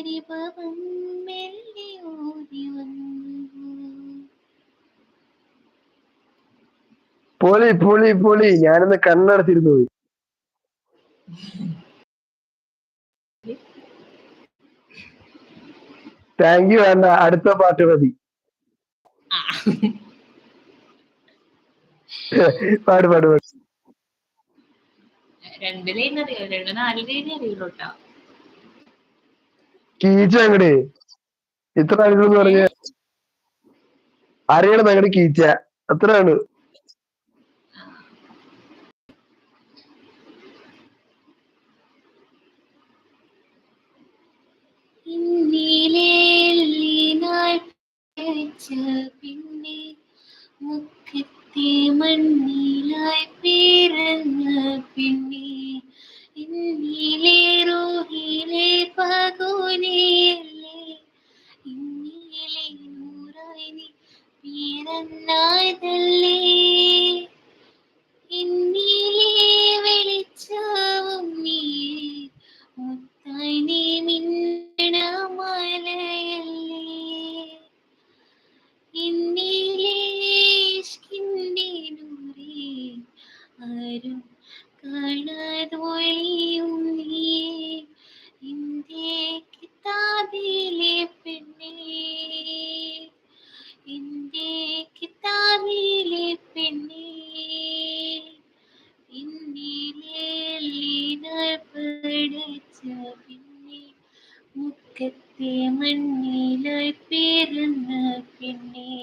പരിഭവം മെല്ലെ ഓടി വന്നു. പൊളി പൊളി പൊളി. ഞാനൊന്ന് കണ്ണടച്ചിരുന്നു പോയി. Thank you. വേണ്ട, അടുത്ത പാട്ട് മതി. പാട് പാട് പാട്. 2 ലൈൻ അറിയോ? 4 ലൈൻ അറിയുള്ളൂ കേട്ടോ. കീച്ച അങ്ങട് ഇത്ര അറിയുള്ളൂ പറഞ്ഞ അറിയണം അങ്ങട് കീച്ച, അത്രയാണ്. പിന്നെ മുഖത്തെ മണ്ണിലായി പിറന്ന പിന്നെ ഇന്നിലെ റൂഹിലെ പകുതിയല്ലേ ഇന്നിലെ നൂറായി നീ പിറന്നായതല്ലേ ഇന്നിലെ വെളിച്ചവും നീ മുത്തായി നീ മിന്നണ മലയല്ലേ ഇന്നിലെ ഇഷ്കിന്റെ നൂറേ ആരും കാണാതൊളിയും നീയേ ഇന്ത്യ കിതാബിലെ പെണ്ണേ ഇന്ത്യ കിതാബിലെ പെണ്ണേ ഇന്നിലെ പടച്ച പിന്നെ മുഖത്തെ മണ്ണിലായി പിറന്ന പിന്നെ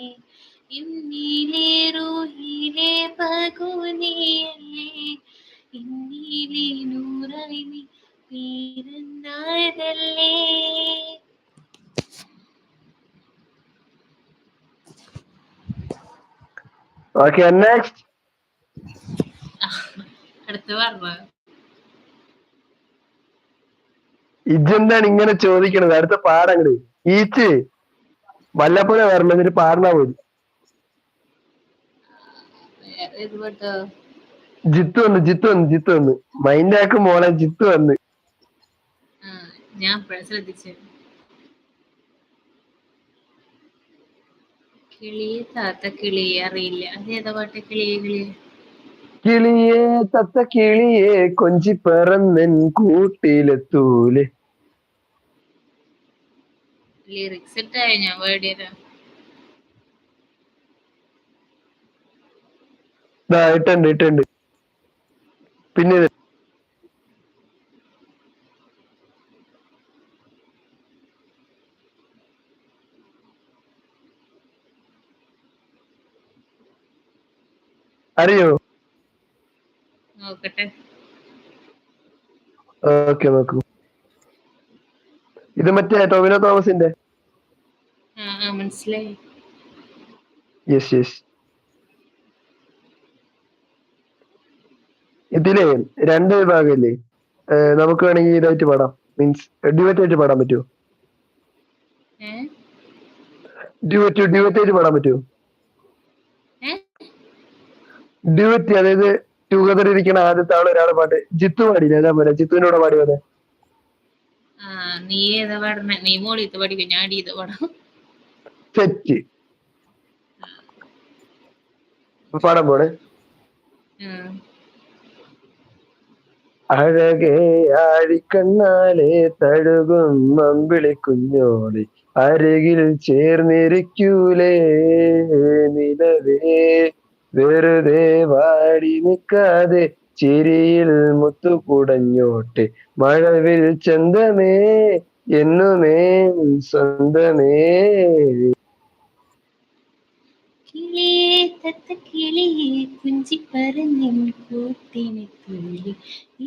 ഇന്നിലെ റൂഹിലെ പകുതിയല്ലേ ഇന്നിലെ നൂറായി നീ പിറന്നായതല്ലേ. Okay, next. അടുത്ത പറഞ്ഞ ഇജെന്താണ് ഇങ്ങനെ ചോദിക്കണത്? അടുത്ത പാടങ്ങട് ഈച്ച് വല്ലപ്പോഴേ വരണം, എന്നിട്ട് പാടണ പോലും. ജിത്തു വന്ന് മൈൻഡാക്ക് മോളെ, ജിത്തു വന്ന്. ഞാൻ ശ്രദ്ധിച്ചു. കിളിയെ താത്ത കിളിയെ അറിയില്ല. അതേതാ പാട്ട്? കിളിയെ തത്ത കിളിയെ കൊഞ്ചി പറന്നൻ കൂട്ടിലെത്തൂല്. ലിറിക്സ് ഇട്ടായ ഞാൻ വേടിയതാ. ഇട്ടുണ്ട്. പിന്നെ അറിയോ? നോക്കട്ടെ. ഓക്കെ, നോക്കൂ. ഇത് മറ്റേ ടോവിനോ തോമസിന്റെ. മനസ്സിലായി. യെസ്. ഇതിലെ 2 വിഭാഗല്ലേ? നമുക്ക് വേണമെങ്കിൽ ഇതായിട്ട് പാടാം, മീൻസ് ഡ്യുവറ്റ് ആയിട്ട് പാടാൻ പറ്റുമോ? ഡ്യുവറ്റ് ആയിട്ട് പാടാൻ പറ്റുമോ? ഡ്യുവറ്റ്, അതായത് ടുഗദർ ഇരിക്കണ ആദ്യത്തെ ആള് ഒരാളെ പാട്ട് ജിത്തു പാടിയില്ല, അതേപോലെ ജിത്തുവിനോട് പാടി പോലെ. നീ ഏതാ പാടണ? നീ മോളിത്തെ പാടിക്കോ, ഞാൻ അടിയത്തെ പാടാം. സെറ്റ്. പാടാൻ പോണേ. അഴകേ ആഴിക്കണ്ണാലെ തഴുകും അമ്പിളി കുഞ്ഞോളി അരികിൽ ചേർന്നിരിക്കൂലേ നിലവേ വെറുതെ വാടി നിൽക്കാതെ ചിരിയിൽ മുത്തുകുടഞ്ഞോട്ടെ മഴവിൽ ചന്തമേ എന്നുമേ സ്വന്തമേ. കിളിയെ തത്ത കിളിയെ കുഞ്ചി പറന്നിൻ കൂട്ടിനെത്തുള്ളി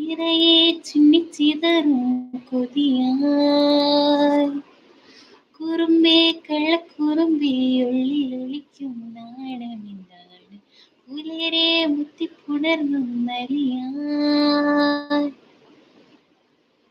ഇറയെ ചുന്നിച്ചിതറും കൊതിയായി കുറുമ്പേ കള്ളക്കുറുമ്പേ ഉള്ളിലൊളിക്കും നാണമെന്താണ് പുലരെ മുത്തിപ്പുണർന്നും നലിയായി